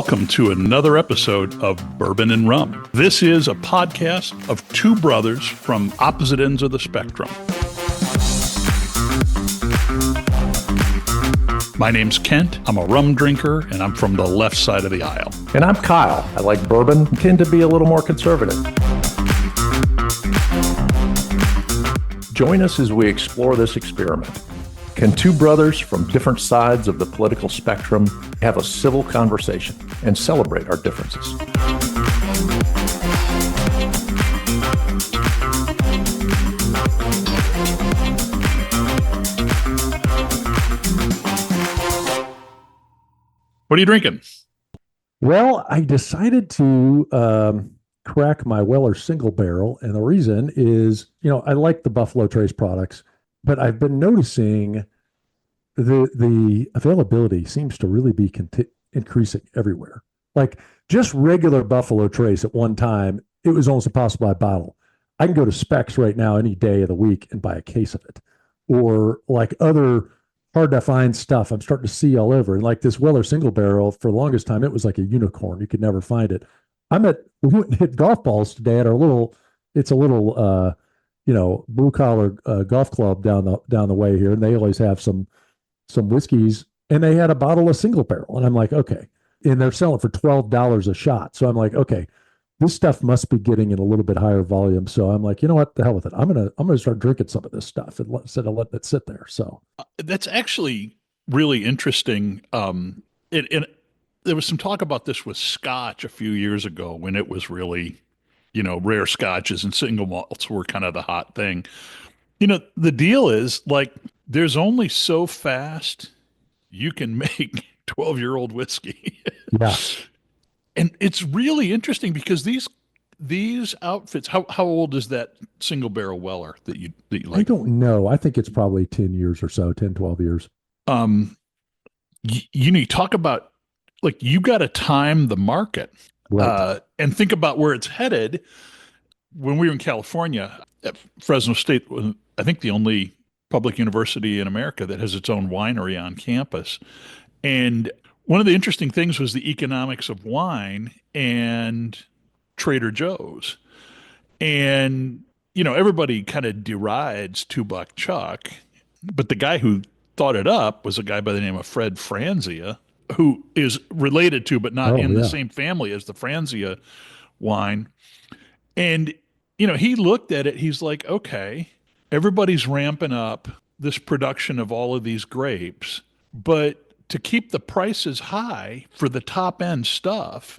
Welcome to another episode of Bourbon and Rum. This is a podcast of two brothers from opposite ends of the spectrum. My name's Kent. I'm a rum drinker, and I'm from the left side of the aisle. And I'm Kyle. I like bourbon, tend to be a little more conservative. Join us as we explore this experiment. Can two brothers from different sides of the political spectrum have a civil conversation and celebrate our differences? What are you drinking? Well, I decided to crack my Weller single barrel. And the reason is, I like the Buffalo Trace products, but I've been noticing the availability seems to really be increasing everywhere. Like just regular Buffalo Trace at one time, it was almost impossible to buy a bottle. I can go to Specs right now any day of the week and buy a case of it. Or like other hard to find stuff I'm starting to see all over. And like this Weller single barrel, for the longest time, it was like a unicorn. You could never find it. We went and hit golf balls today at our little blue collar golf club down the way here. And they always have some whiskeys, and they had a bottle of single barrel. And I'm like, okay. And they're selling for $12 a shot. So I'm like, okay, this stuff must be getting in a little bit higher volume. So I'm like, you know what, the hell with it. I'm gonna start drinking some of this stuff instead of letting it sit there. So that's actually really interesting. There was some talk about this with Scotch a few years ago when it was really, rare Scotches and single malts were kind of the hot thing. The deal is like there's only so fast you can make 12-year-old whiskey. Yeah. And it's really interesting because these outfits, how old is that single barrel Weller that you like? I don't know. I think it's probably 10 years or so, 10, 12 years. You talk about like you got to time the market, right. And think about where it's headed. When we were in California, at Fresno State was, I think, the only public university in America that has its own winery on campus. And one of the interesting things was the economics of wine and Trader Joe's. And, everybody kind of derides Two-Buck Chuck, but the guy who thought it up was a guy by the name of Fred Franzia, who is related to, but not the same family as the Franzia wine. And, he looked at it, he's like, okay, everybody's ramping up this production of all of these grapes, but to keep the prices high for the top end stuff,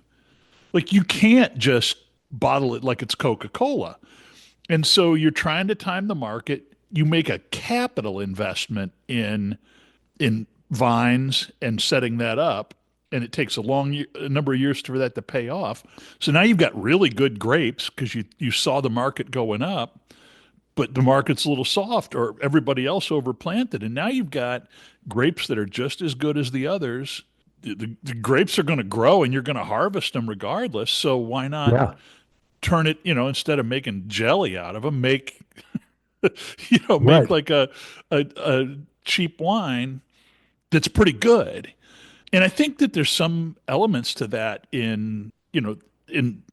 like you can't just bottle it like it's Coca-Cola. And so you're trying to time the market. You make a capital investment in vines and setting that up, and it takes a number of years for that to pay off. So now you've got really good grapes because you saw the market going up, but the market's a little soft or everybody else overplanted. And now you've got grapes that are just as good as the others. The grapes are going to grow and you're going to harvest them regardless. So why not turn it, instead of making jelly out of them, make like a cheap wine that's pretty good. And I think that there's some elements to that in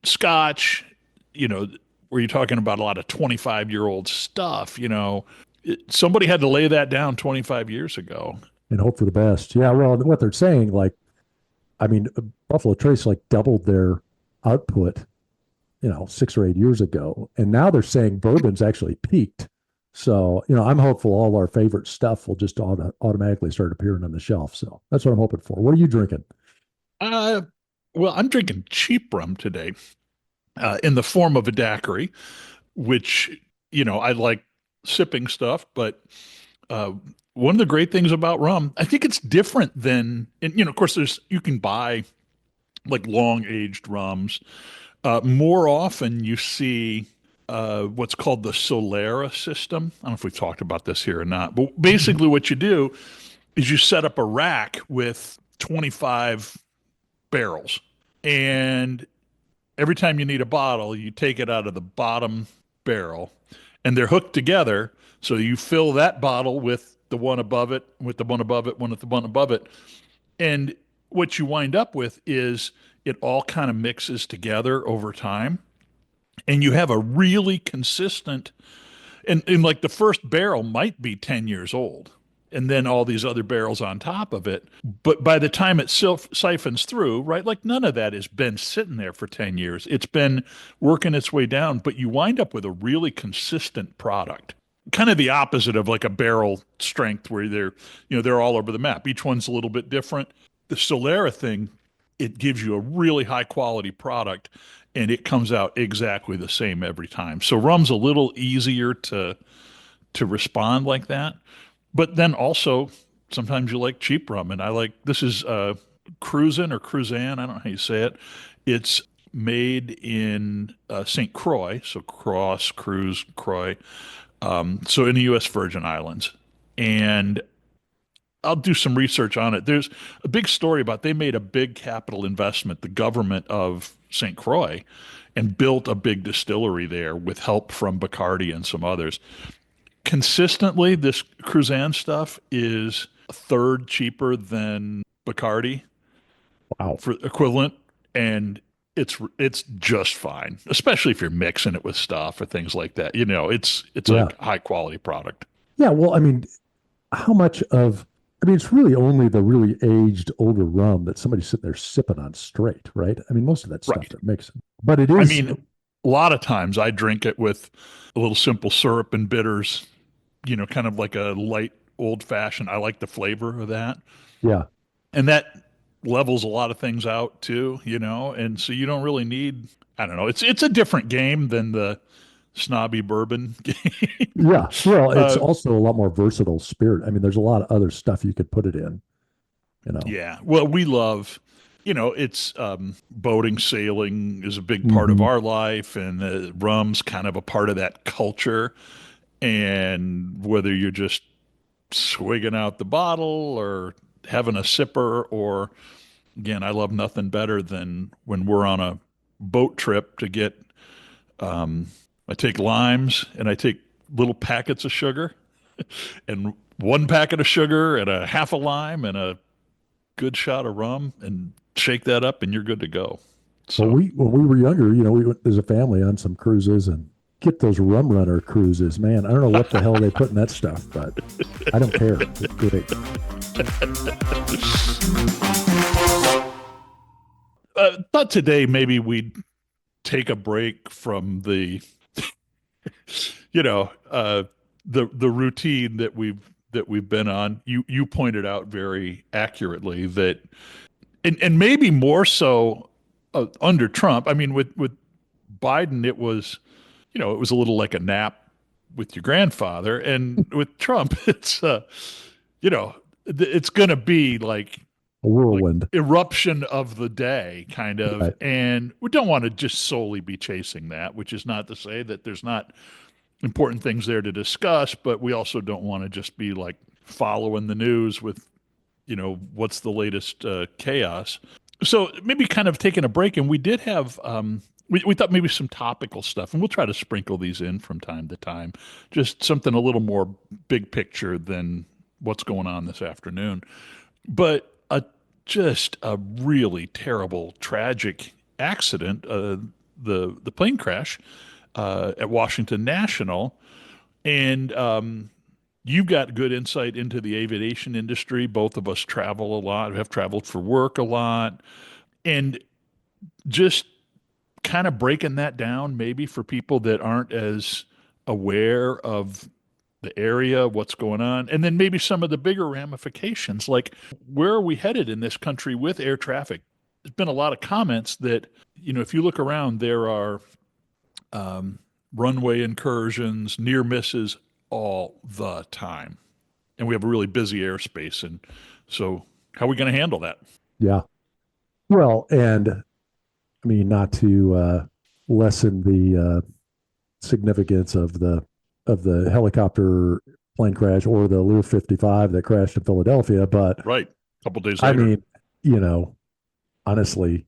Scotch, where you're talking about a lot of 25-year-old stuff, somebody had to lay that down 25 years ago. And hope for the best. Yeah, well, what they're saying, Buffalo Trace doubled their output, 6 or 8 years ago. And now they're saying bourbon's actually peaked. So, I'm hopeful all our favorite stuff will just automatically start appearing on the shelf. So that's what I'm hoping for. What are you drinking? Well, I'm drinking cheap rum today in the form of a daiquiri, which, I like sipping stuff. But one of the great things about rum, I think it's different than, and, of course, you can buy like long-aged rums. More often you see what's called the Solera system. I don't know if we've talked about this here or not, but basically what you do is you set up a rack with 25 barrels, and every time you need a bottle, you take it out of the bottom barrel, and they're hooked together. So you fill that bottle with the one above it, with the one above it, with the one above it. And what you wind up with is it all kind of mixes together over time, and you have a really consistent, and like the first barrel might be 10 years old, and then all these other barrels on top of it. But by the time it siphons through, right, like none of that has been sitting there for 10 years. It's been working its way down, but you wind up with a really consistent product. Kind of the opposite of like a barrel strength where they're all over the map. Each one's a little bit different. The Solera thing, it gives you a really high quality product and it comes out exactly the same every time. So rum's a little easier to respond like that. But then also sometimes you like cheap rum, and I like this is Cruzan or Cruzan, I don't know how you say it. It's made in St. Croix, so Cross, Cruz, Croix, so in the U.S. Virgin Islands. And I'll do some research on it. There's a big story about they made a big capital investment, the government of St. Croix, and built a big distillery there with help from Bacardi and some others. Consistently, this Cruzan stuff is a third cheaper than Bacardi Wow. for equivalent, and it's just fine, especially if you're mixing it with stuff or things like that. It's Yeah. a high quality product. Yeah. Well, I mean, how much of, I mean, it's really only the really aged older rum that somebody's sitting there sipping on straight, right? I mean, most of that stuff Right. they're mixing. But it I is, mean, a lot of times I drink it with a little simple syrup and bitters, kind of like a light old fashioned. I like the flavor of that. yeah. And that levels a lot of things out too, and so you don't really need, I don't know, it's a different game than the snobby bourbon game. Yeah. Well, it's Uh, also a lot more versatile spirit. I mean, there's a lot of other stuff you could put it in. yeah. Well, we love, it's boating, sailing is a big part of Mhm. our life, and rum's kind of a part of that culture. And whether you're just swigging out the bottle or having a sipper, or again, I love nothing better than when we're on a boat trip to get, I take limes and I take little packets of sugar and one packet of sugar and a half a lime and a good shot of rum and shake that up and you're good to go. Well, So, when we were younger, we went as a family on some cruises and get those rum runner cruises. Man, I don't know what the hell they put in that stuff, but I don't care. It's great. thought today maybe we'd take a break from the, you know, uh, the routine that we've been on. You pointed out very accurately that, and maybe more so under Trump. I mean, with Biden, it was a little like a nap with your grandfather, and with Trump, it's going to be like A whirlwind. eruption of the day kind of, Right. and we don't want to just solely be chasing that, which is not to say that there's not important things there to discuss, but we also don't want to just be like following the news with what's the latest chaos. So maybe kind of taking a break, and we did have we thought maybe some topical stuff, and we'll try to sprinkle these in from time to time, just something a little more big picture than what's going on this afternoon. But just a really terrible, tragic accident, the plane crash at Washington National, and you've got good insight into the aviation industry. Both of us travel a lot, have traveled for work a lot, and just kind of breaking that down maybe for people that aren't as aware of the area, what's going on, and then maybe some of the bigger ramifications, like where are we headed in this country with air traffic? There's been a lot of comments that, if you look around, there are runway incursions, near misses all the time. And we have a really busy airspace. And so, how are we going to handle that? Yeah. Well, and I mean, not to lessen the significance of the helicopter plane crash or the Lear 55 that crashed in Philadelphia, but Right. A couple days I later. mean, honestly,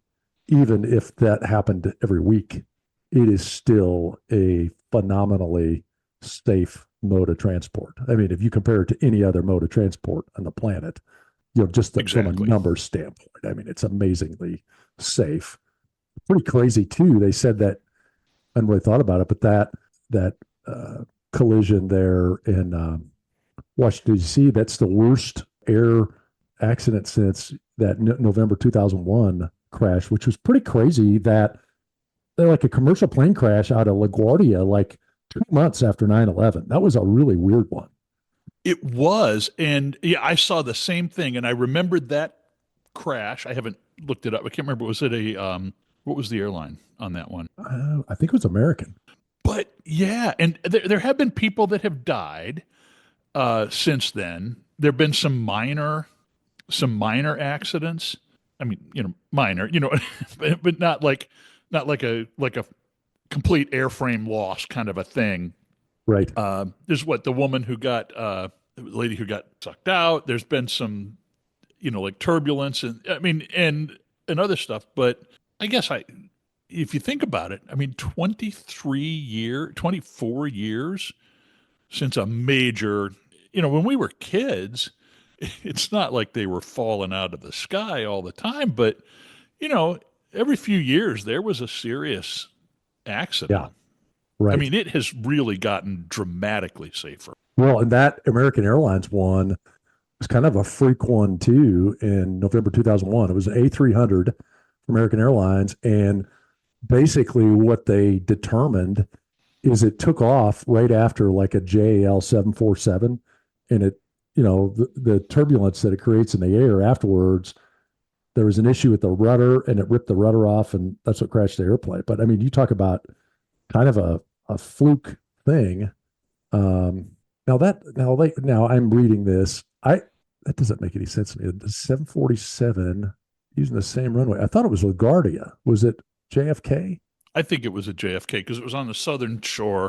even if that happened every week, it is still a phenomenally safe mode of transport. I mean, if you compare it to any other mode of transport on the planet, just from a Exactly. numbers standpoint. I mean, it's amazingly safe. Pretty crazy too. They said that I hadn't really thought about it, but that collision there in Washington D.C. That's the worst air accident since that November 2001 crash, which was pretty crazy. That they're like a commercial plane crash out of LaGuardia, like 2 months after 9/11. That was a really weird one. It was. And yeah, I saw the same thing. And I remembered that crash. I haven't looked it up. I can't remember. Was it what was the airline on that one? I think it was American. But yeah, and there have been people that have died since then. There have been some minor accidents. I mean, minor, but not like a complete airframe loss kind of a thing. Right. There's the woman who got the lady who got sucked out. There's been some, like turbulence and I mean and other stuff. But I guess if you think about it, I mean, 24 years since a major, when we were kids, it's not like they were falling out of the sky all the time, but every few years there was a serious accident. Yeah. Right. I mean, it has really gotten dramatically safer. Well, and that American Airlines one was kind of a freak one too in November 2001. It was an A300 for American Airlines. And basically what they determined is it took off right after like a JAL 747. And it, the turbulence that it creates in the air afterwards, there was an issue with the rudder and it ripped the rudder off. And that's what crashed the airplane. But I mean, you talk about kind of a fluke thing. Now I'm reading this. That doesn't make any sense to me. The 747 using the same runway. I thought it was LaGuardia. Was it JFK? I think it was at JFK because it was on the southern shore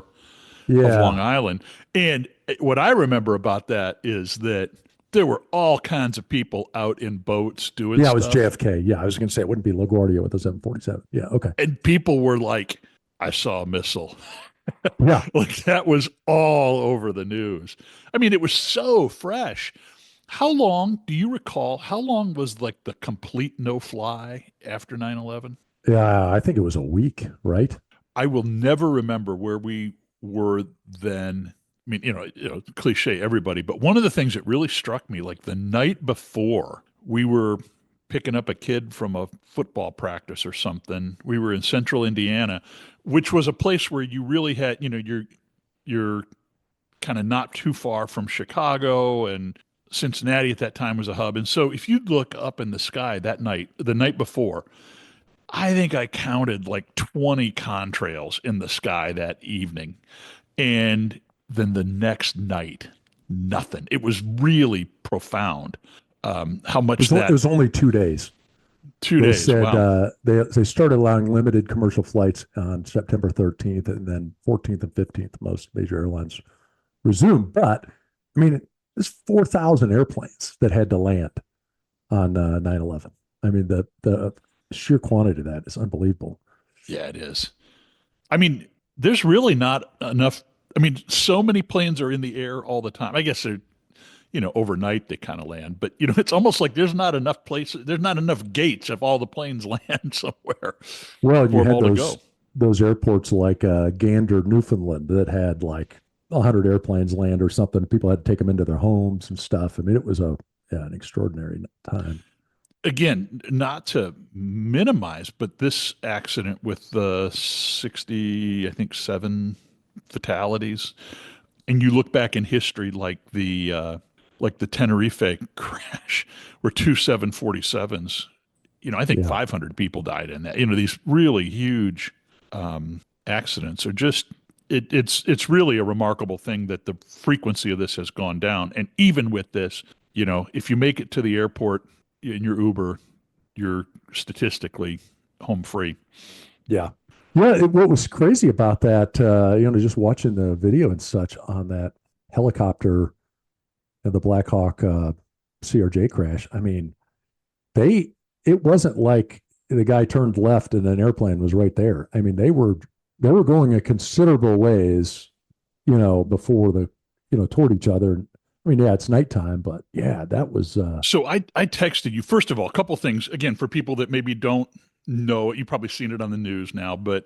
of Yeah. Long Island. And what I remember about that is that there were all kinds of people out in boats doing Yeah, it was stuff. JFK. Yeah, I was going to say it wouldn't be LaGuardia with the 747. Yeah, okay. And people were like, I saw a missile. Yeah. Like that was all over the news. I mean, it was so fresh. How long, do you recall, how long was like the complete no fly after 9/11? Yeah, I think it was a week, right? I will never remember where we were then. I mean, cliche everybody, but one of the things that really struck me, like the night before, we were picking up a kid from a football practice or something. We were in central Indiana, which was a place where you really had, you're kind of not too far from Chicago, and Cincinnati at that time was a hub. And so if you look up in the sky that night, the night before, I think I counted like 20 contrails in the sky that evening. And then the next night, nothing. It was really profound. How much It was only 2 days. 2 days. They said Wow. they started allowing limited commercial flights on September 13th, and then 14th and 15th, most major airlines resumed. But I mean, there's 4,000 airplanes that had to land on 9/11. I mean, the sheer quantity of that is unbelievable. Yeah, it is. I mean, there's really not enough. I mean, so many planes are in the air all the time. I guess they're, overnight they kind of land, but it's almost like there's not enough places. There's not enough gates if all the planes land somewhere Well, for you them had all to go. those airports like Gander, Newfoundland, that had like 100 airplanes land or something. People had to take them into their homes and stuff. I mean, it was an extraordinary time. Again, not to minimize, but this accident with the 60, I think 7 fatalities, and you look back in history, like the Tenerife crash, where two 747s, I think Yeah. 500 people died in that. These really huge accidents are just it's really a remarkable thing that the frequency of this has gone down. And even with this, if you make it to the airport in your Uber, you're statistically home free. Yeah. Yeah. What was crazy about that, just watching the video and such on that helicopter and the Black Hawk CRJ crash. I mean, it wasn't like the guy turned left and an airplane was right there. I mean, they were going a considerable ways, before toward each other. I mean, yeah, it's nighttime, but yeah, that was So I texted you, first of all, a couple things. Again, for people that maybe don't know it, you've probably seen it on the news now, but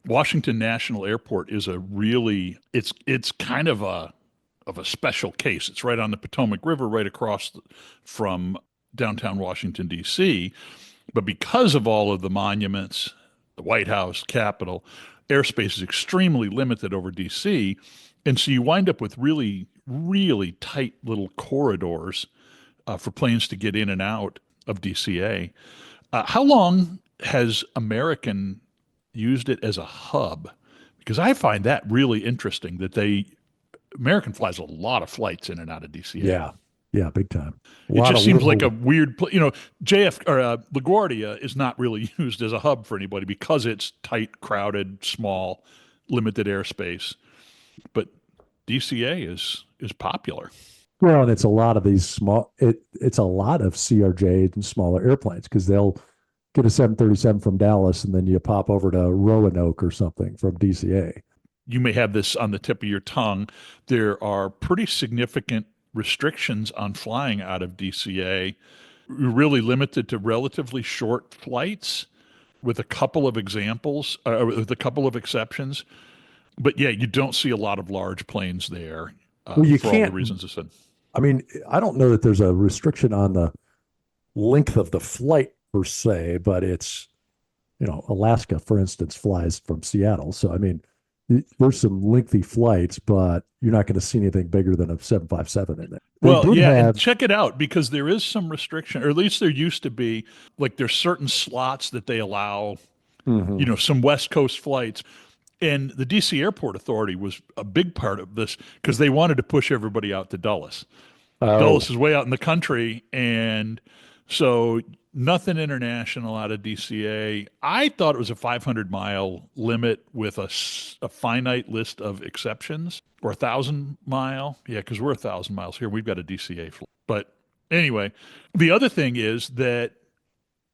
Washington National Airport is a really, it's kind of a special case. It's right on the Potomac River, right across from downtown Washington, D.C. But because of all of the monuments, the White House, Capitol, airspace is extremely limited over D.C. And so you wind up with really, really tight little corridors for planes to get in and out of DCA. How long has American used it as a hub? Because I find that really interesting that American flies a lot of flights in and out of DCA. yeah, yeah, big time. A It lot just of seems like a little, weird, JF or LaGuardia is not really used as a hub for anybody because it's tight, crowded, small, limited airspace. But DCA is popular. well, and it's a lot of these small. It's a lot of CRJ and smaller airplanes because they'll get a 737 from Dallas, and then you pop over to Roanoke or something from DCA. You may have this on the tip of your tongue. There are pretty significant restrictions on flying out of DCA. You're really limited to relatively short flights with a couple of examples, with a couple of exceptions. But yeah, you don't see a lot of large planes there Well, you for all the can't. reasons I said. I mean, I don't know that there's a restriction on the length of the flight per se, but it's, Alaska, for instance, flies from Seattle. So, I mean, there's some lengthy flights, but you're not going to see anything bigger than a 757 in there. They Well, did yeah, and have, check it out because there is some restriction, or at least there used to be. Like there's certain slots that they allow, Mhm. some West Coast flights. And the DC Airport Authority was a big part of this because they wanted to push everybody out to Dulles. Oh, Dulles is way out in the country, and so nothing international out of DCA. I thought it was a 500-mile limit with a finite list of exceptions, or 1,000 mile. Yeah, because we're 1,000 miles here. We've got a DCA flight. But anyway, the other thing is that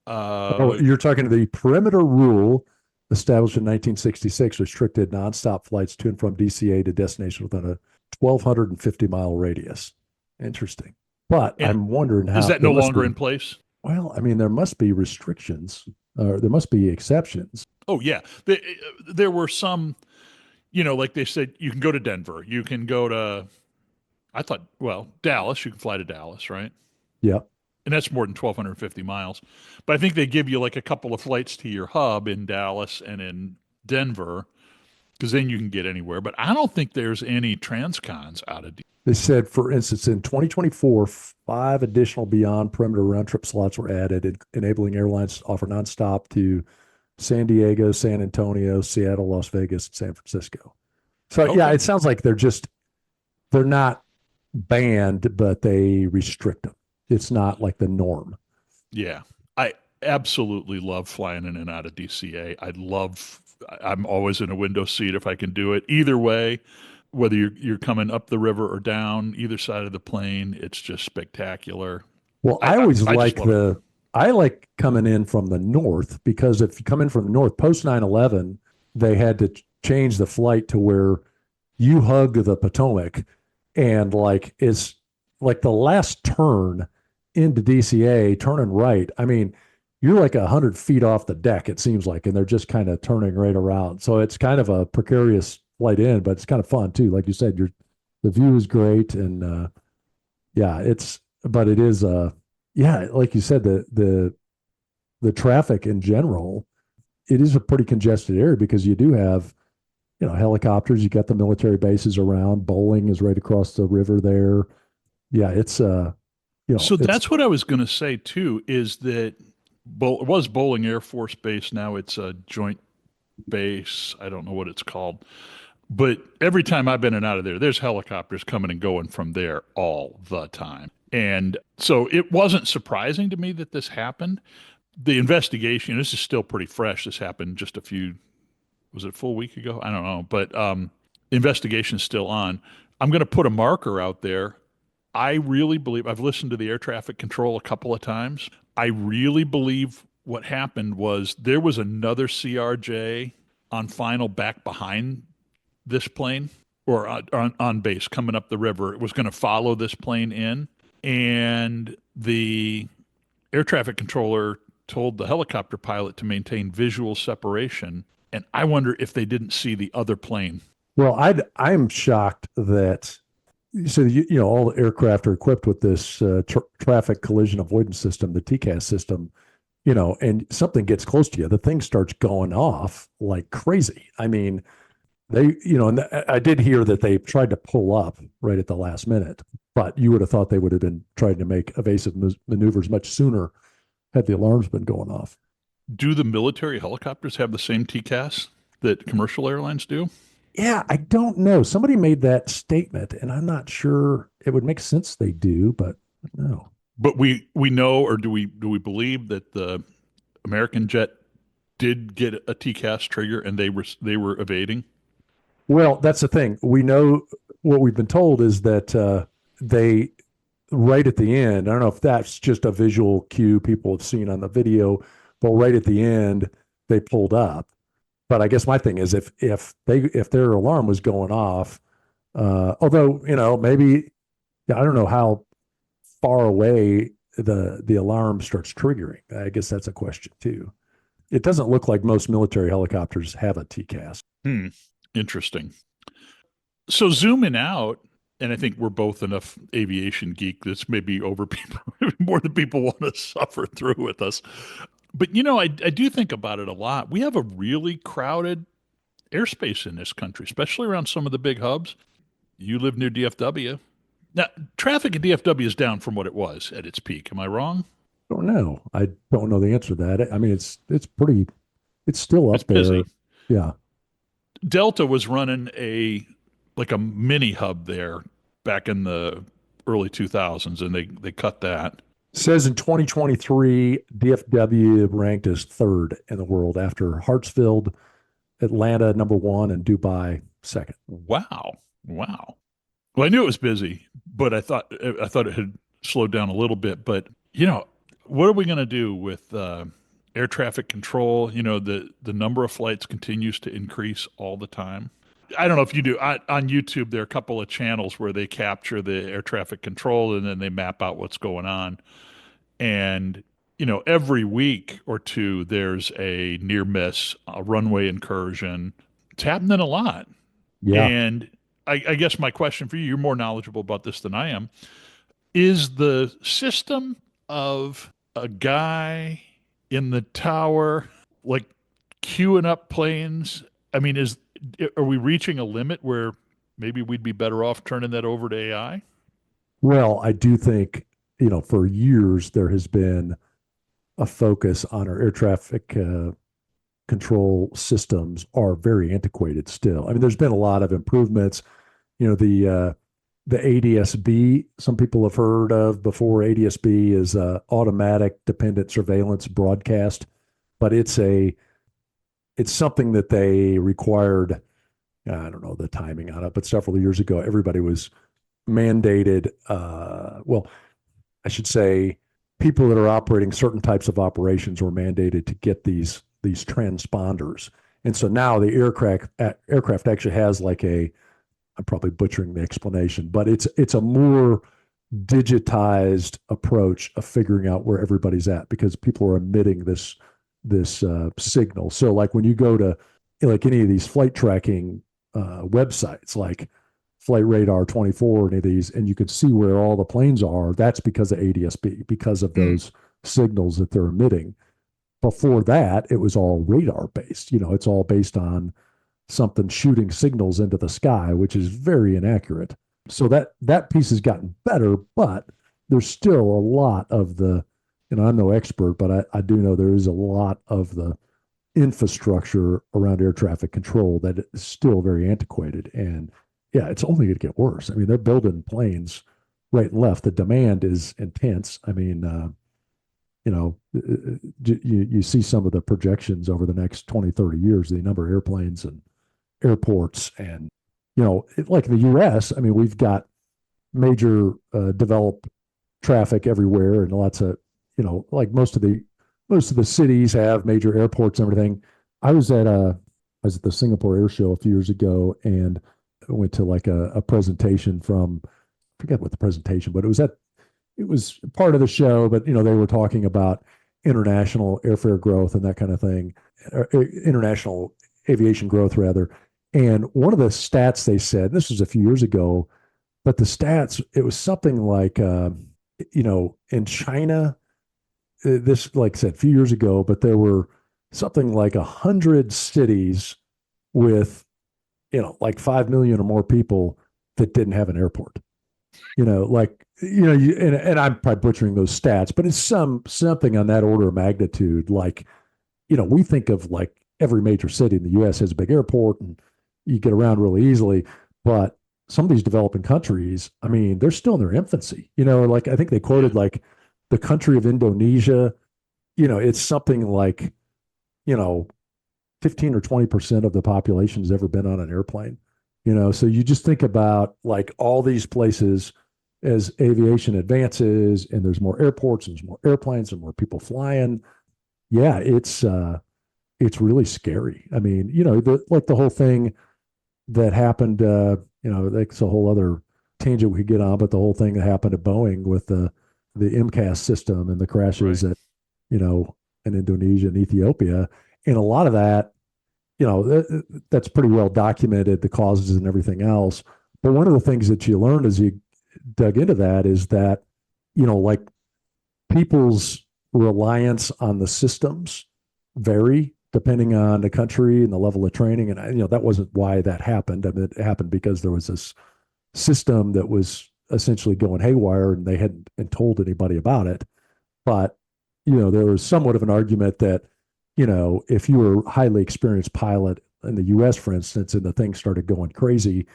oh, uh, you're talking to the perimeter rule established in 1966 restricted nonstop flights to and from DCA to destinations within a 1,250-mile radius. Interesting. But and I'm wondering is how that there no must longer be, in place? well, I mean, there must be restrictions or there must be exceptions. Oh yeah, there were some. Like they said, you can go to Denver. You can go to, I thought, well, Dallas. You can fly to Dallas, right? Yep. And that's more than 1,250 miles. But I think they give you like a couple of flights to your hub in Dallas and in Denver, because then you can get anywhere. But I don't think there's any transcons out of. They said, for instance, in 2024, 5 additional beyond perimeter round trip slots were added, enabling airlines to offer nonstop to San Diego, San Antonio, Seattle, Las Vegas, and San Francisco. So yeah, Okay. it sounds like they're not banned, but they restrict them. It's not like the norm. Yeah, I absolutely love flying in and out of DCA. I'm always in a window seat if I can do it. Either way, whether you're coming up the river or down either side of the plane, it's just spectacular. Well, I I, I just love it. I like coming in from the north because if you come in from the north post 9/11, they had to change the flight to where you hug the Potomac and like it's like the last turn into DCA, turning right. I mean, you're like 100 feet off the deck, it seems like, and they're just kind of turning right around. So it's kind of a precarious flight in, but it's kind of fun too. Like you said, the view is great, and yeah, but it is yeah, like you said, the traffic in general, it is a pretty congested area because you do have helicopters. You got the military bases around. Bowling is right across the river there. Yeah, it's So it's that's what I was going to say too. Is that it was Bowling Air Force Base? Now it's a joint base. I don't know what it's called. But every time I've been in and out of there, there's helicopters coming and going from there all the time. And so it wasn't surprising to me that this happened. The investigation, this is still pretty fresh. This happened just was it a full week ago? I don't know. But investigation's still on. I'm going to put a marker out there. I really believe, I've listened to the air traffic control a couple of times. I really believe what happened was there was another CRJ on final back behind this plane, or on base coming up the river. It was going to follow this plane in, and the air traffic controller told the helicopter pilot to maintain visual separation. And I wonder if they didn't see the other plane. Well, I'm shocked that so all the aircraft are equipped with this traffic collision avoidance system, the TCAS system, and something gets close to you, the thing starts going off like crazy. I mean, and I did hear that they tried to pull up right at the last minute, but you would have thought they would have been trying to make evasive maneuvers much sooner had the alarms been going off. Do the military helicopters have the same TCAS that commercial airlines do? Yeah, I don't know. Somebody made that statement, and I'm not sure it would make sense they do, but no. But we know, or do we believe that the American jet did get a TCAS trigger and they were evading? Well, that's the thing. We know what we've been told is that they right at the end. I don't know if that's just a visual cue people have seen on the video, but right at the end they pulled up. But I guess my thing is if their alarm was going off, although maybe I don't know how far away the alarm starts triggering. I guess that's a question too. It doesn't look like most military helicopters have a TCAS. Interesting. So zooming out, and I think we're both enough aviation geek that's maybe over people more than people want to suffer through with us. But I do think about it a lot. We have a really crowded airspace in this country, especially around some of the big hubs. You live near DFW. Now, traffic at DFW is down from what it was at its peak. Am I wrong? I don't know. I don't know the answer to that. I mean, it's still up there. Busy. Yeah. Delta was running a mini hub there back in the early 2000s, and they cut that. Says in 2023, DFW ranked as third in the world after Hartsfield, Atlanta number one, and Dubai second. Wow. Well, I knew it was busy, but I thought it had slowed down a little bit. But what are we going to do with air traffic control? The number of flights continues to increase all the time. I don't know if you do. On YouTube, there are a couple of channels where they capture the air traffic control and then they map out what's going on. And, every week or two, there's a near miss, a runway incursion. It's happening a lot. Yeah. And I guess my question for you, you're more knowledgeable about this than I am, is the system of a guy in the tower, like queuing up planes. I mean, are we reaching a limit where maybe we'd be better off turning that over to AI? Well, I do think, for years there has been a focus on our air traffic control systems are very antiquated still. I mean, there's been a lot of improvements. The ADS-B, some people have heard of before. ADS-B is automatic dependent surveillance broadcast, but it's something that they required. I don't know the timing on it, but several years ago, everybody was mandated. Well, I should say people that are operating certain types of operations were mandated to get these transponders. And so now the aircraft actually has I'm probably butchering the explanation, but it's a more digitized approach of figuring out where everybody's at because people are emitting this signal. So like when you go to any of these flight tracking websites, like Flight Radar 24 or any of these, and you can see where all the planes are, that's because of ADS-B, because of those signals that they're emitting. Before that, it was all radar based. It's all based on something shooting signals into the sky, which is very inaccurate. So that piece has gotten better, but there's still a lot of the, I'm no expert, but I do know there is a lot of the infrastructure around air traffic control that is still very antiquated. And yeah, it's only going to get worse. I mean, they're building planes right and left. The demand is intense. I mean, you see some of the projections over the next 20, 30 years, the number of airplanes and airports and, like in the U.S., I mean, we've got major developed traffic everywhere and lots of, like most of the cities have major airports and everything. I was at the Singapore Air Show a few years ago, and went to like a presentation from, I forget what the presentation, but it was part of the show, but they were talking about international airfare growth and that kind of thing, international aviation growth rather. And one of the stats they said, this was a few years ago, but the stats, it was something like, in China, this, like I said, a few years ago, but there were something like 100 cities with, like 5 million or more people that didn't have an airport. And I'm probably butchering those stats, but it's something on that order of magnitude. Like, we think of like every major city in the U.S. has a big airport and you get around really easily, but some of these developing countries, I mean, they're still in their infancy. Like I think they quoted like the country of Indonesia, it's something like, 15 or 20% of the population has ever been on an airplane. So you just think about like all these places as aviation advances and there's more airports and there's more airplanes and more people flying. Yeah, it's really scary. I mean, like the whole thing that happened, that's a whole other tangent we could get on, but the whole thing that happened at Boeing with the MCAS system and the crashes at, in Indonesia and Ethiopia. And a lot of that, that's pretty well documented, the causes and everything else. But one of the things that you learned as you dug into that is that, like people's reliance on the systems vary depending on the country and the level of training. And, that wasn't why that happened. I mean, it happened because there was this system that was essentially going haywire and they hadn't been told anybody about it. But, there was somewhat of an argument that, if you were a highly experienced pilot in the US, for instance, and the thing started going crazy,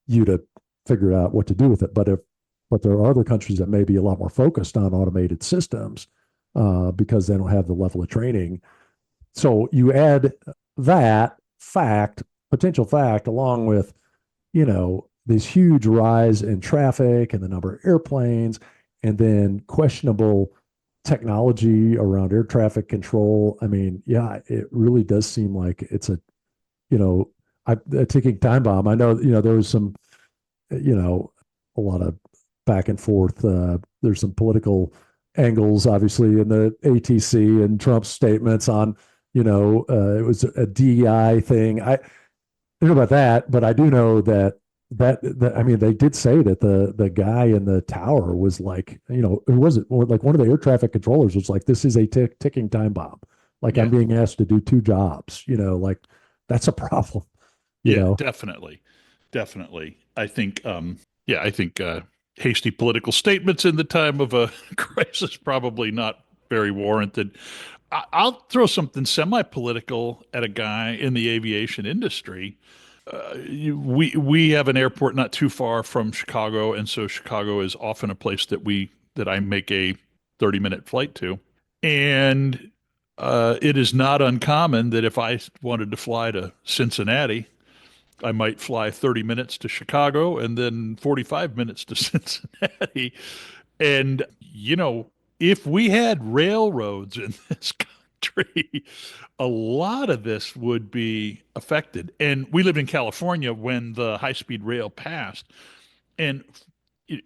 you'd have figured out what to do with it. But there are other countries that may be a lot more focused on automated systems because they don't have the level of training. So you add that potential fact, along with, this huge rise in traffic and the number of airplanes, and then questionable technology around air traffic control. I mean, yeah, it really does seem like it's a ticking time bomb. I know, there was some, a lot of back and forth. There's some political angles, obviously, in the ATC and Trump's statements on, it was a DEI thing. I don't know about that, but I do know that I mean, they did say that the guy in the tower was like, who was it? Like one of the air traffic controllers was like, this is a ticking time bomb. Like I'm being asked to do 2 jobs, like that's a problem. Definitely. Definitely. I think, hasty political statements in the time of a crisis, probably not very warranted. I'll throw something semi-political at a guy in the aviation industry. We have an airport not too far from Chicago, and so Chicago is often a place that I make a 30-minute flight to, and it is not uncommon that if I wanted to fly to Cincinnati, I might fly 30 minutes to Chicago and then 45 minutes to Cincinnati. And, if we had railroads in this country, a lot of this would be affected. And we lived in California when the high-speed rail passed. And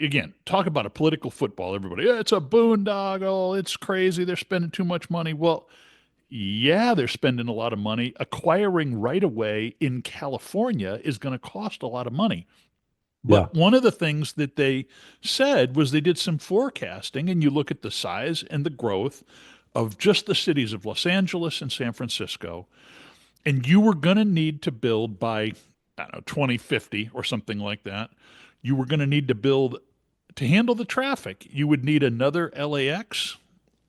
again, talk about a political football. Everybody, "Yeah, it's a boondoggle. It's crazy. They're spending too much money." Well, yeah, they're spending a lot of money. Acquiring right away in California is going to cost a lot of money. Yeah. But one of the things that they said was they did some forecasting, and you look at the size and the growth of just the cities of Los Angeles and San Francisco, and you were going to need to build by, I don't know, 2050 or something like that. You were going to need to build to handle the traffic. You would need another LAX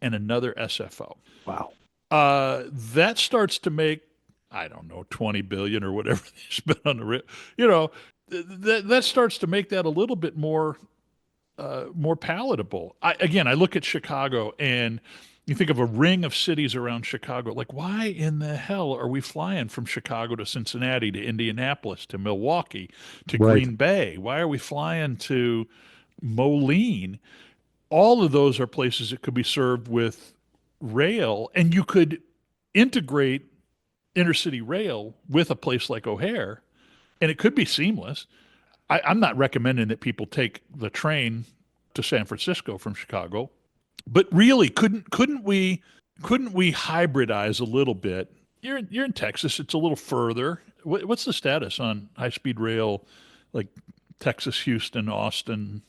and another SFO. Wow. That starts to make, I don't know, 20 billion or whatever they spent on the, that starts to make that a little bit more palatable. I look at Chicago and you think of a ring of cities around Chicago. Like, why in the hell are we flying from Chicago to Cincinnati, to Indianapolis, to Milwaukee, to Right. Green Bay? Why are we flying to Moline? All of those are places that could be served with rail, and you could integrate intercity rail with a place like O'Hare, and it could be seamless. I'm not recommending that people take the train to San Francisco from Chicago, but really, couldn't we hybridize a little bit? You're in Texas. It's a little further. What's the status on high speed rail, like Texas, Houston, Austin?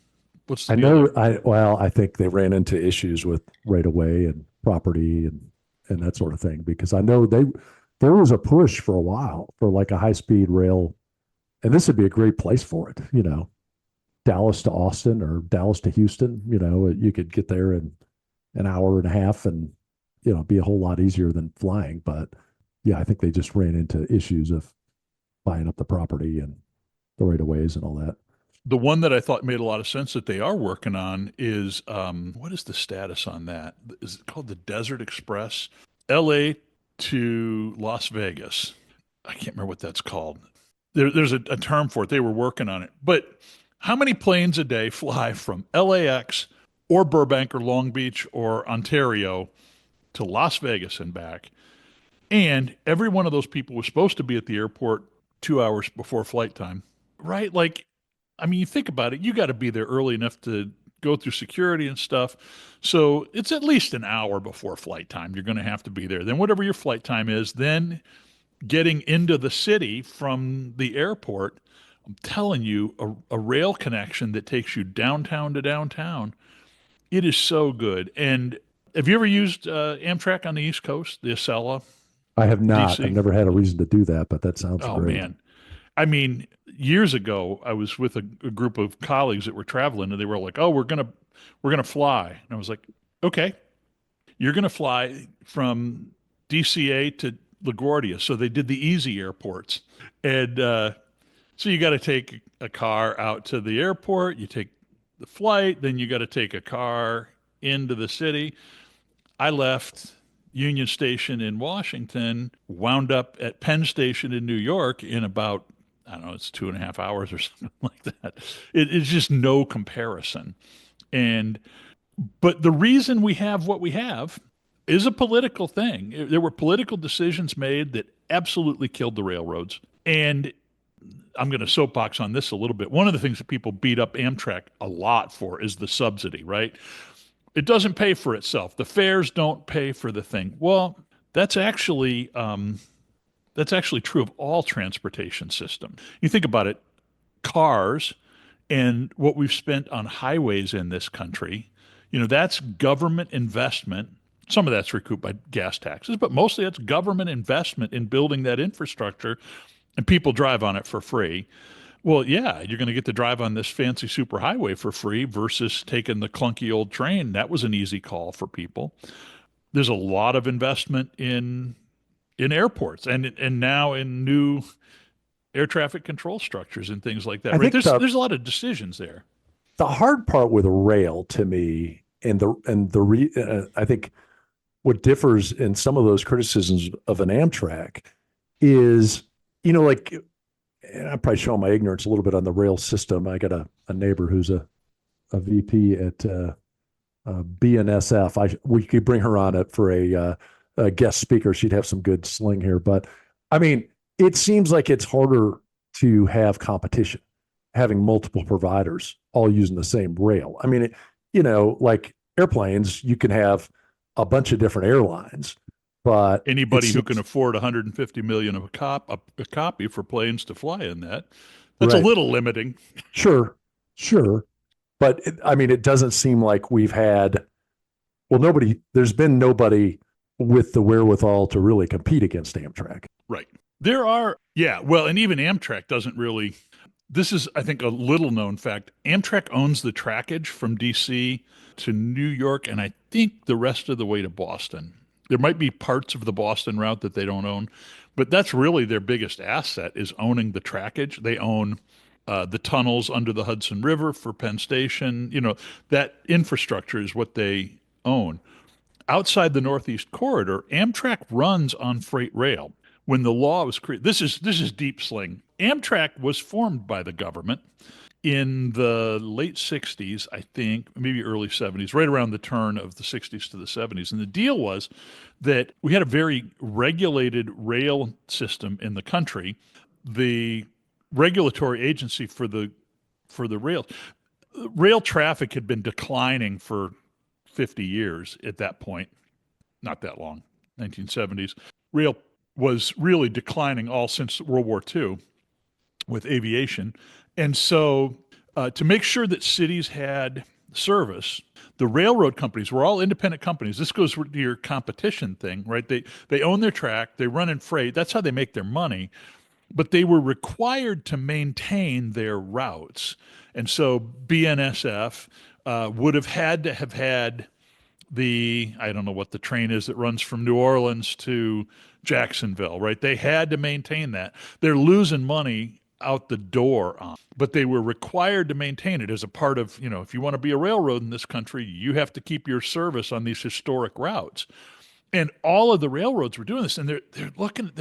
What's the I deal know. there? I think they ran into issues with right of way and property and that sort of thing because I know there was a push for a while for like a high speed rail, and this would be a great place for it. Dallas to Austin or Dallas to Houston. You could get there in an hour and a half, and be a whole lot easier than flying. But yeah, I think they just ran into issues of buying up the property and the right of ways and all that. The one that I thought made a lot of sense that they are working on is what is the status on that? Is it called the Desert Express? LA to Las Vegas. I can't remember what that's called. There's a term for it. They were working on it. But how many planes a day fly from LAX or Burbank or Long Beach or Ontario to Las Vegas and back? And every one of those people was supposed to be at the airport 2 hours before flight time, right? Like, I mean, you think about it, you got to be there early enough to go through security and stuff. So it's at least an hour before flight time. You're going to have to be there. Then, whatever your flight time is, then getting into the city from the airport, I'm telling you, a rail connection that takes you downtown to downtown, it is so good. And have you ever used Amtrak on the East Coast, the Acela, I have not. I've DC? never had a reason to do that, but that sounds Oh, great. man. I mean, years ago, I was with a group of colleagues that were traveling, and they were like, "Oh, we're gonna fly," and I was like, "Okay, you're gonna fly from DCA to LaGuardia." So they did the easy airports, and so you got to take a car out to the airport. You take the flight, then you got to take a car into the city. I left Union Station in Washington, wound up at Penn Station in New York in about, I don't know, it's 2.5 hours or something like that. It's just no comparison. And, but the reason we have what we have is a political thing. There were political decisions made that absolutely killed the railroads. And I'm going to soapbox on this a little bit. One of the things that people beat up Amtrak a lot for is the subsidy, right? It doesn't pay for itself. The fares don't pay for the thing. Well, that's actually true of all transportation system. You think about it, cars and what we've spent on highways in this country, that's government investment. Some of that's recouped by gas taxes, but mostly that's government investment in building that infrastructure, and people drive on it for free. Well, yeah, you're going to get to drive on this fancy superhighway for free versus taking the clunky old train. That was an easy call for people. There's a lot of investment in airports and now in new air traffic control structures and things like that. I Right? think There's a lot of decisions there. the hard part with rail to me, I think what differs in some of those criticisms of an Amtrak is, like, and I'm probably showing my ignorance a little bit on the rail system. I got a neighbor who's a VP at BNSF. We could bring her on it for a guest speaker. She'd have some good sling here. But I mean, it seems like it's harder to have competition, having multiple providers all using the same rail. I mean, like airplanes, you can have a bunch of different airlines, but Anybody who can afford 150 million of a copy for planes to fly in that's a right. little limiting. Sure. But I mean, it doesn't seem like we've had, there's been nobody with the wherewithal to really compete against Amtrak. Right. There are, yeah, well, and even Amtrak doesn't really. This is, I think, a little known fact. Amtrak owns the trackage from DC to New York, and I think the rest of the way to Boston. There might be parts of the Boston route that they don't own, but that's really their biggest asset is owning the trackage. They own the tunnels under the Hudson River for Penn Station. That infrastructure is what they own. Outside the Northeast Corridor, Amtrak runs on freight rail. When the law was created, this is deep sling. Amtrak was formed by the government in the late 60s, I think, maybe early 70s, right around the turn of the 60s to the 70s. And the deal was that we had a very regulated rail system in the country. The regulatory agency for the for the rail. Rail traffic had been declining for 50 years at that point, not that long, 1970s. Rail was really declining all since World War II with aviation. And so, to make sure that cities had service, the railroad companies were all independent companies. This goes to your competition thing, right? They own their track, they run in freight. That's how they make their money. But they were required to maintain their routes. And so BNSF would have had to have had I don't know what the train is that runs from New Orleans to Jacksonville, right? They had to maintain that. They're losing money out the door on, but they were required to maintain it as a part of, if you want to be a railroad in this country, you have to keep your service on these historic routes. And all of the railroads were doing this, and they're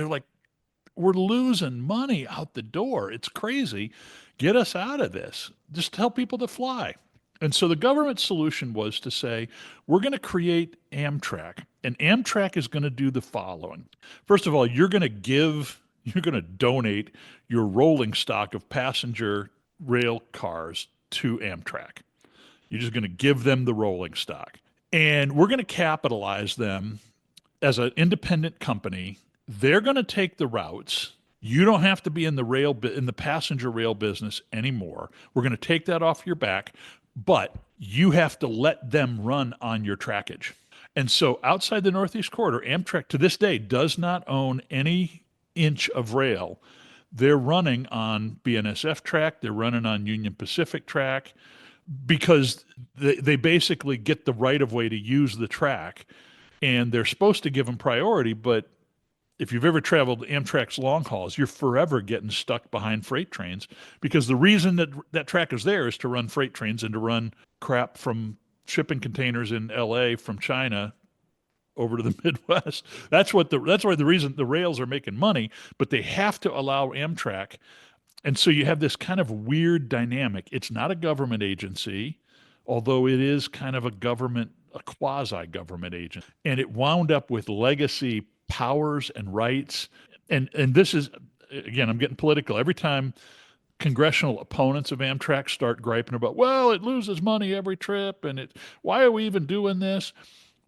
like, we're losing money out the door. It's crazy. Get us out of this. Just tell people to fly. And so the government solution was to say, we're going to create Amtrak, and Amtrak is going to do the following. First of all, you're going to donate your rolling stock of passenger rail cars to Amtrak. You're just going to give them the rolling stock. And we're going to capitalize them as an independent company. They're going to take the routes. You don't have to be in the passenger rail business anymore. We're going to take that off your back, but you have to let them run on your trackage. And so outside the Northeast Corridor, Amtrak to this day does not own any inch of rail. They're running on BNSF track. They're running on Union Pacific track because they basically get the right of way to use the track, and they're supposed to give them priority. But if you've ever traveled Amtrak's long hauls, you're forever getting stuck behind freight trains because the reason that track is there is to run freight trains and to run crap from shipping containers in LA from China over to the Midwest. That's why the reason the rails are making money, but they have to allow Amtrak. And so you have this kind of weird dynamic. It's not a government agency, although it is kind of a quasi-government agent. And it wound up with legacy powers and rights. And this is, again, I'm getting political. Every time congressional opponents of Amtrak start griping about, well, it loses money every trip, and why are we even doing this?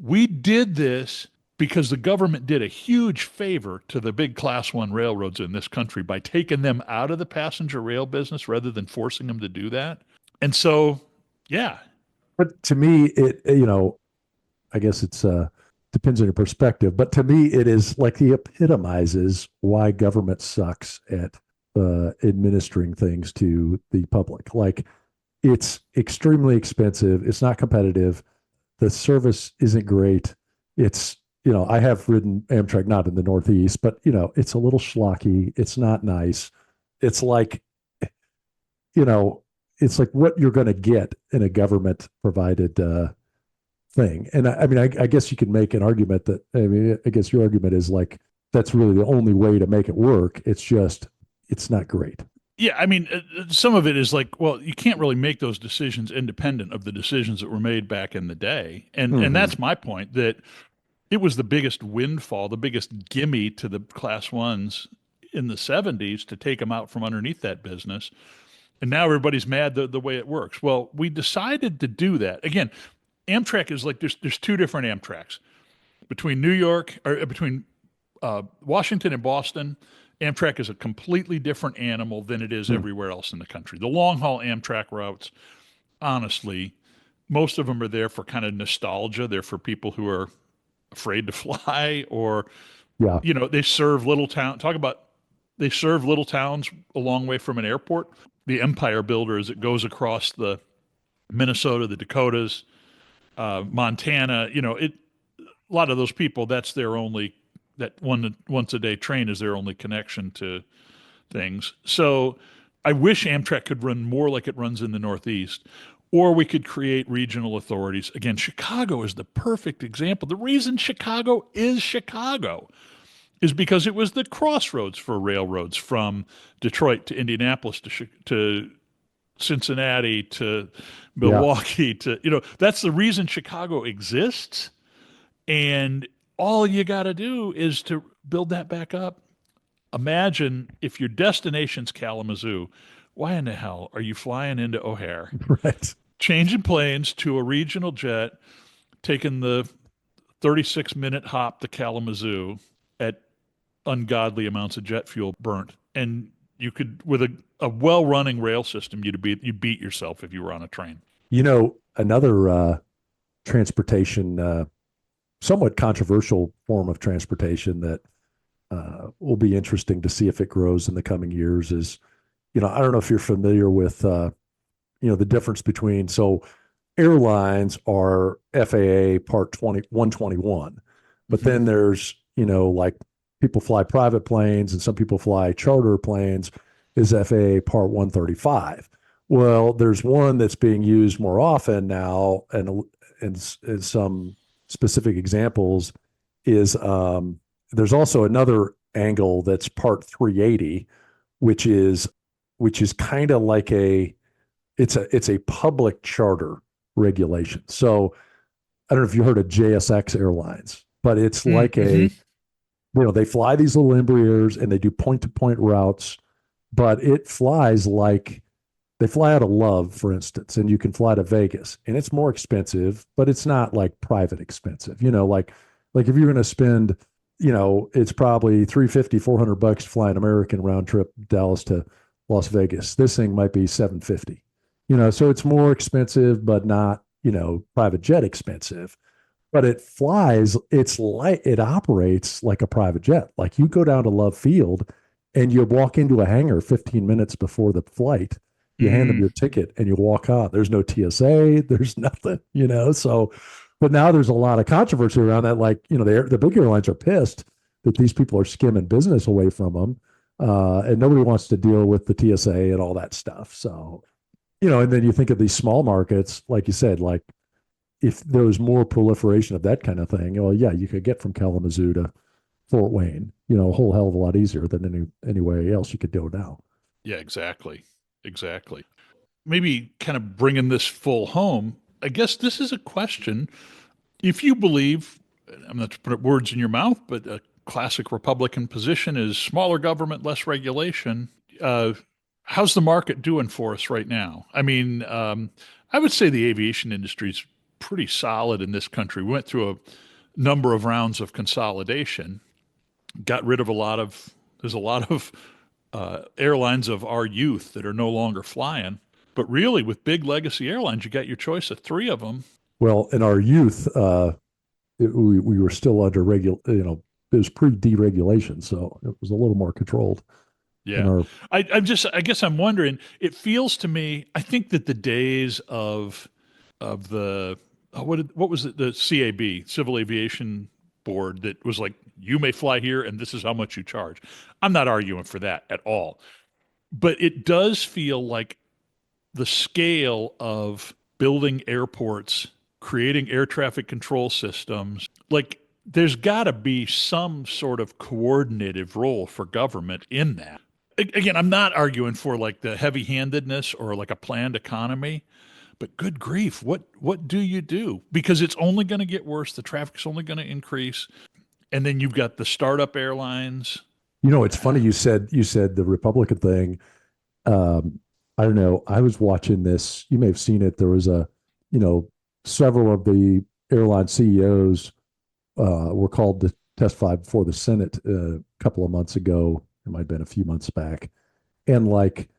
We did this because the government did a huge favor to the big Class 1 railroads in this country by taking them out of the passenger rail business rather than forcing them to do that. And so, yeah. But to me, I guess it's depends on your perspective, but to me, it is like he epitomizes why government sucks at administering things to the public. Like, it's extremely expensive. It's not competitive. The service isn't great. It's, I have ridden Amtrak, not in the Northeast, but, it's a little schlocky. It's not nice. It's like, it's like what you're going to get in a government provided thing. And I guess you could make an argument I guess your argument is like, that's really the only way to make it work. It's not great. Yeah, some of it is like, well, you can't really make those decisions independent of the decisions that were made back in the day. And that's my point, that it was the biggest windfall, the biggest gimme to the Class 1s in the 70s to take them out from underneath that business. And now everybody's mad the way it works. Well, we decided to do that. Again, Amtrak is like, there's two different Amtraks. Between Washington and Boston, Amtrak is a completely different animal than it is everywhere else in the country. The long haul Amtrak routes, honestly, most of them are there for kind of nostalgia. They're for people who are afraid to fly, or, they serve little town. They serve little towns a long way from an airport. The Empire Builder, as it goes across the Minnesota, the Dakotas, Montana, a lot of those people, that's their only, that once a day train is their only connection to things. So I wish Amtrak could run more like it runs in the Northeast, or we could create regional authorities. Again, Chicago is the perfect example. The reason Chicago is because it was the crossroads for railroads from Detroit to Indianapolis to Cincinnati to Milwaukee that's the reason Chicago exists. And all you got to do is to build that back up. Imagine if your destination's Kalamazoo, why in the hell are you flying into O'Hare, Right. changing planes to a regional jet, taking the 36-minute hop to Kalamazoo at ungodly amounts of jet fuel burnt? And you could, with a well-running rail system, you'd beat yourself if you were on a train. Another transportation, somewhat controversial form of transportation that will be interesting to see if it grows in the coming years is, I don't know if you're familiar with, the difference between, so airlines are FAA Part 121, but Mm-hmm. then there's, like people fly private planes and some people fly charter planes is FAA Part 135. Well, there's one that's being used more often now, and some specific examples is there's also another angle that's Part 380, which is kind of like it's a public charter regulation. So I don't know if you heard of JSX Airlines, but it's like they fly these little Embraers and they do point to point routes, but it flies like they fly out of Love, for instance, and you can fly to Vegas, and it's more expensive, but it's not like private expensive. Like if you're going to spend, it's probably $350-$400 to fly an American round trip Dallas to Las Vegas. This thing might be $750. So it's more expensive, but not, private jet expensive. But it flies, it operates like a private jet. Like you go down to Love Field and you walk into a hangar 15 minutes before the flight. You hand them your ticket and you walk on. There's no TSA, there's nothing, So, but now there's a lot of controversy around that. Like, the big airlines are pissed that these people are skimming business away from them. And nobody wants to deal with the TSA and all that stuff. So, and then you think of these small markets, like you said, like if there was more proliferation of that kind of thing, well, yeah, you could get from Kalamazoo to Fort Wayne, a whole hell of a lot easier than anywhere else you could go now. Yeah, exactly. Maybe kind of bringing this full home, I guess this is a question. If you believe, I'm not to put words in your mouth, but a classic Republican position is smaller government, less regulation. How's the market doing for us right now? I mean, I would say the aviation industry is pretty solid in this country. We went through a number of rounds of consolidation, got rid of there's a lot of airlines of our youth that are no longer flying. But really, with big legacy airlines, you got your choice of three of them. Well, in our youth, we were still under it was pre-deregulation, so it was a little more controlled. Yeah, I guess I'm wondering. It feels to me, I think that the days of the what was it, the CAB, Civil Aviation Board, that was like, you may fly here and this is how much you charge. I'm not arguing for that at all, but it does feel like the scale of building airports, creating air traffic control systems, like there's got to be some sort of coordinative role for government in that. Again, I'm not arguing for like the heavy-handedness or like a planned economy, but good grief, what do you do? Because it's only going to get worse. The traffic's only going to increase. And then you've got the startup airlines. It's funny you said the Republican thing. I don't know. I was watching this. You may have seen it. There was several of the airline CEOs were called to testify before the Senate a couple of months ago. It might have been a few months back. And like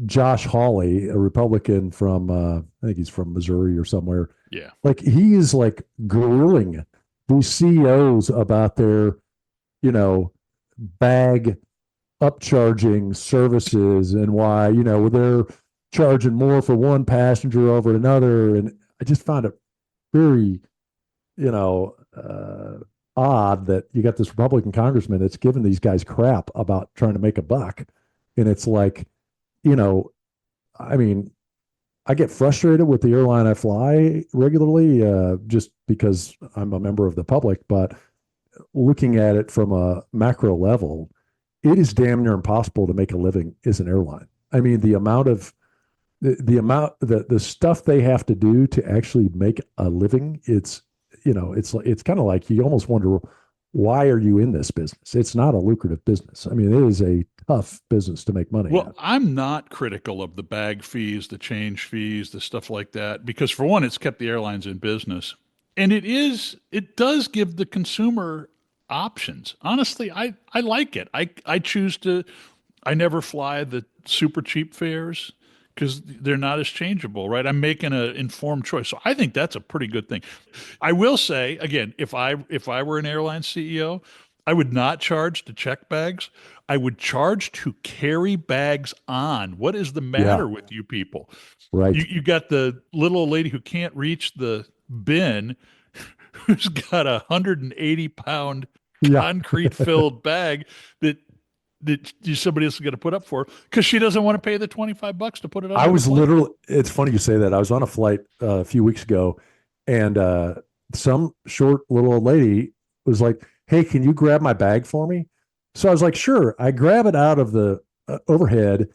Josh Hawley, a Republican from, I think he's from Missouri or somewhere. Yeah. Like he is like grilling these CEOs about their, bag upcharging services and why, they're charging more for one passenger over another. And I just found it very, odd that you got this Republican congressman that's giving these guys crap about trying to make a buck. And it's like, I mean, I get frustrated with the airline I fly regularly just because I'm a member of the public, but looking at it from a macro level, it is damn near impossible to make a living as an airline. I mean, the stuff they have to do to actually make a living, it's kind of like you almost wonder why are you in this business? It's not a lucrative business. I mean, it is a tough business to make money Well, at. I'm not critical of the bag fees, the change fees, the stuff like that, because for one, it's kept the airlines in business. And it does give the consumer options. Honestly, I like it. I choose to, I never fly the super cheap fares because they're not as changeable, right? I'm making an informed choice. So I think that's a pretty good thing. I will say again, if I were an airline CEO, I would not charge to check bags. I would charge to carry bags on. What is the Yeah, matter with you people? right. You got the little old lady who can't reach the bin, who's got a 180-pound Yeah. concrete filled bag that somebody else is going to put up for because she doesn't want to pay the $25 to put it on I her was plane. literally, it's funny you say that. I was on a flight a few weeks ago, and some short little old lady was like, "Hey, can you grab my bag for me?" So I was like, "Sure." I grab it out of the overhead.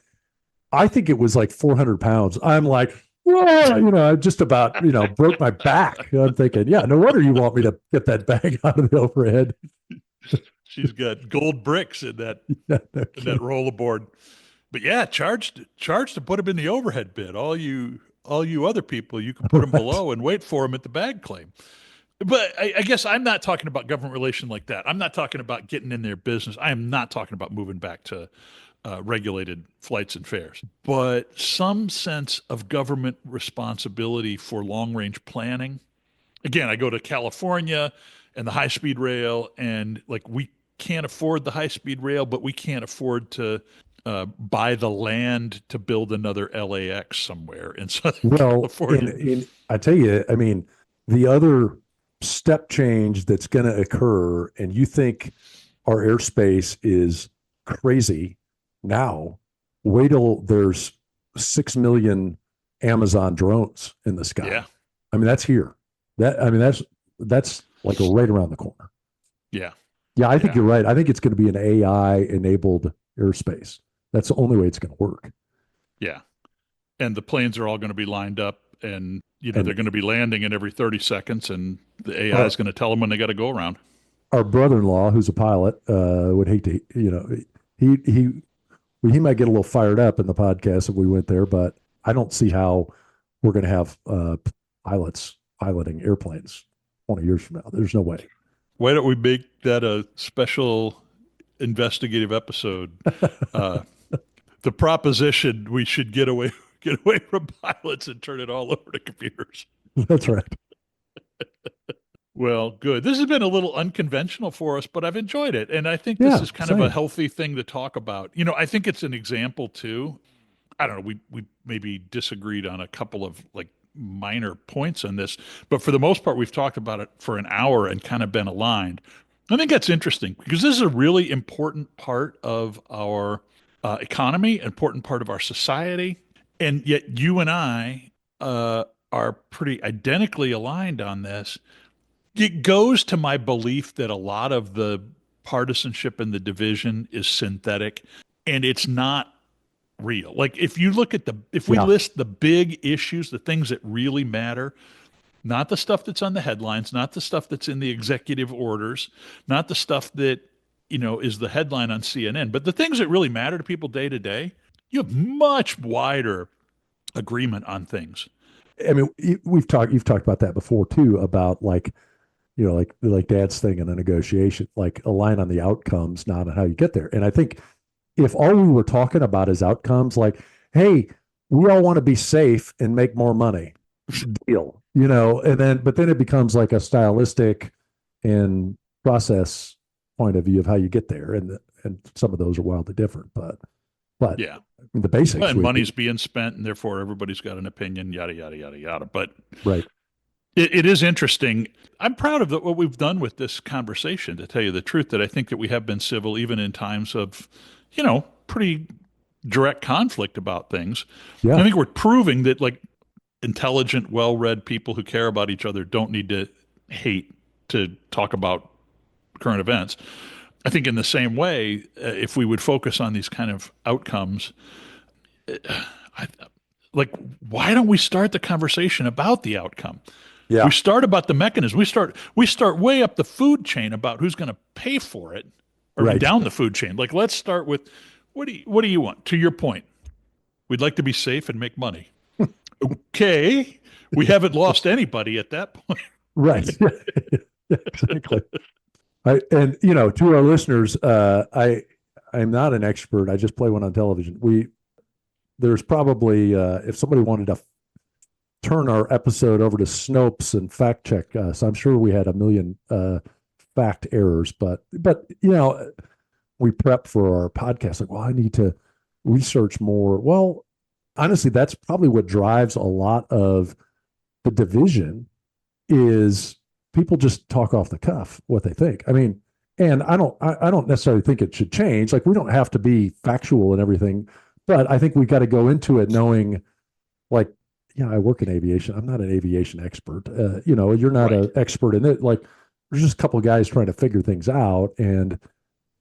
I think it was like 400 pounds. I'm like, "Whoa," I just about, broke my back. I'm thinking, yeah, no wonder you want me to get that bag out of the overhead. She's got gold bricks Yeah, no in that kidding. rollerboard. But yeah, charge to put them in the overhead bin. All you other people, you can put them Right. below and wait for them at the bag claim. But I guess I'm not talking about government relation like that. I'm not talking about getting in their business. I am not talking about moving back to regulated flights and fares. But some sense of government responsibility for long range planning. Again, I go to California and the high speed rail, and like we can't afford the high speed rail, but we can't afford to buy the land to build another LAX somewhere in Southern Well, California. I tell you, I mean, the other step change that's going to occur, and you think our airspace is crazy now, wait till there's 6 million Amazon drones in the Yeah, sky. I mean, that's here. That's like right around the corner. yeah, Yeah, I think yeah, you're right. I think it's going to be an AI enabled airspace. That's the only way it's going to work. yeah. And the planes are all going to be lined up, and they're And going to be landing in every 30 seconds, and the AI is our going to tell them when they got to go around. our brother-in-law, who's a pilot, would hate to, he he he might get a little fired up in the podcast if we went there, but I don't see how we're going to have pilots piloting airplanes 20 years from now. There's no way. Why don't we make that a special investigative episode? Uh, the proposition we should get away from pilots and turn it all over to computers. That's right. Well, good. This has been a little unconventional for us, but I've enjoyed it. And I think this Yeah, is kind of a same. healthy thing to talk about. I think it's an example too. I don't know, we maybe disagreed on a couple of like minor points on this, but for the most part, we've talked about it for an hour and kind of been aligned. I think that's interesting because this is a really important part of our economy, important part of our society, and yet you and I are pretty identically aligned on this. It goes to my belief that a lot of the partisanship and the division is synthetic, and it's not real. Like if we Yeah. list the big issues, the things that really matter, not the stuff that's on the headlines, not the stuff that's in the executive orders, not the stuff that, is the headline on CNN, but the things that really matter to people day to day, you have much wider agreement on things. I mean, you've talked about that before too, about like, like dad's thing in a negotiation, like align on the outcomes, not on how you get there. And I think if all we were talking about is outcomes, like, hey, we all want to be safe and make more money, deal, but then it becomes like a stylistic and process point of view of how you get there. And some of those are wildly different, but Yeah. the basics, And money's being spent, and therefore everybody's got an opinion, yada, yada, yada, yada. But right. it is interesting. I'm proud of what we've done with this conversation, to tell you the truth, that I think that we have been civil even in times of, pretty direct conflict about things. I Yeah. think we're proving that like intelligent, well-read people who care about each other don't need to hate to talk about current events. I think in the same way, if we would focus on these kind of outcomes, I, like, why don't we start the conversation about the outcome? Yeah. We start about the mechanism. We start way up the food chain about who's going to pay for it, or Right. down the food chain. Like, let's start with what do you want? To your point, we'd like to be safe and make money. Okay, we haven't lost anybody at that point. Right. Exactly. And to our listeners, I'm not an expert. I just play one on television. There's probably if somebody wanted to turn our episode over to Snopes and fact check us, I'm sure we had a million fact errors, but we prep for our podcast. Like, well, I need to research more. Well, honestly, that's probably what drives a lot of the division is people just talk off the cuff what they think. I mean, and I don't necessarily think it should change. Like, we don't have to be factual and everything, but I think we got to go into it knowing, like, I work in aviation. I'm not an aviation expert. You're not an expert in it. Like, there's just a couple of guys trying to figure things out. And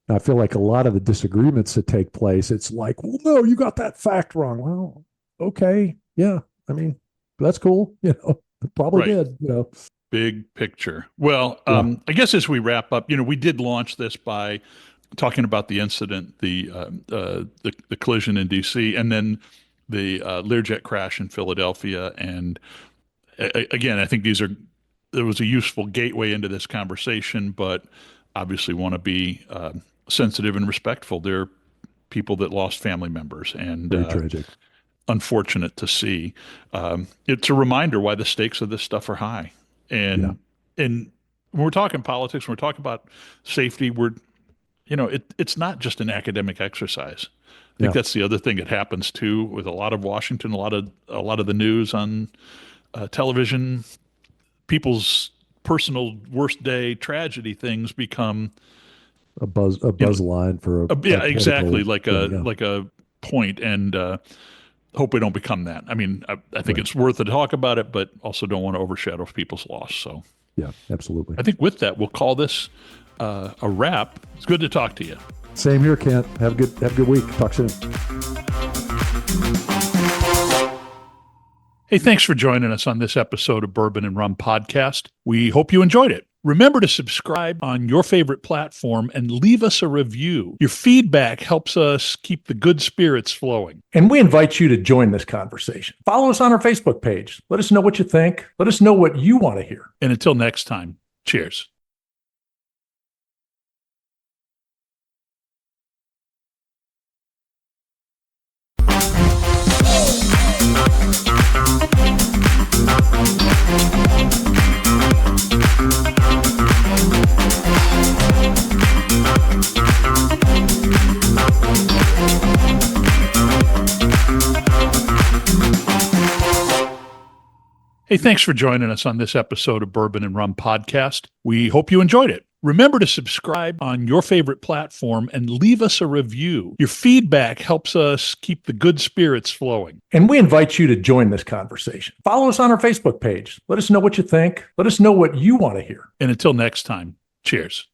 I feel like a lot of the disagreements that take place, it's like, well, no, you got that fact wrong. Well, okay. Yeah. I mean, that's cool. Probably did, Big picture. Well, I guess as we wrap up, we did launch this by talking about the incident, the collision in DC, and then the Learjet crash in Philadelphia. And again, I think there was a useful gateway into this conversation, but obviously want to be sensitive and respectful. There are people that lost family members, and very tragic. Unfortunate to see. It's a reminder why the stakes of this stuff are high. And when we're talking politics, when we're talking about safety, it's not just an academic exercise. I think that's the other thing that happens too with a lot of Washington, a lot of the news on television. People's personal worst day tragedy things become a buzz line for exactly like a point, and hope we don't become that. I mean, I think it's worth it to talk about it, but also don't want to overshadow people's loss. So yeah, absolutely. I think with that, we'll call this a wrap. It's good to talk to you. Same here, Kent. Have a good week. Talk soon. Hey, thanks for joining us on this episode of Bourbon and Rum Podcast. We hope you enjoyed it. Remember to subscribe on your favorite platform and leave us a review. Your feedback helps us keep the good spirits flowing. And we invite you to join this conversation. Follow us on our Facebook page. Let us know what you think. Let us know what you want to hear. And until next time, cheers. Hey, thanks for joining us on this episode of Bourbon and Rum Podcast. We hope you enjoyed it. Remember to subscribe on your favorite platform and leave us a review. Your feedback helps us keep the good spirits flowing. And we invite you to join this conversation. Follow us on our Facebook page. Let us know what you think. Let us know what you want to hear. And until next time, cheers.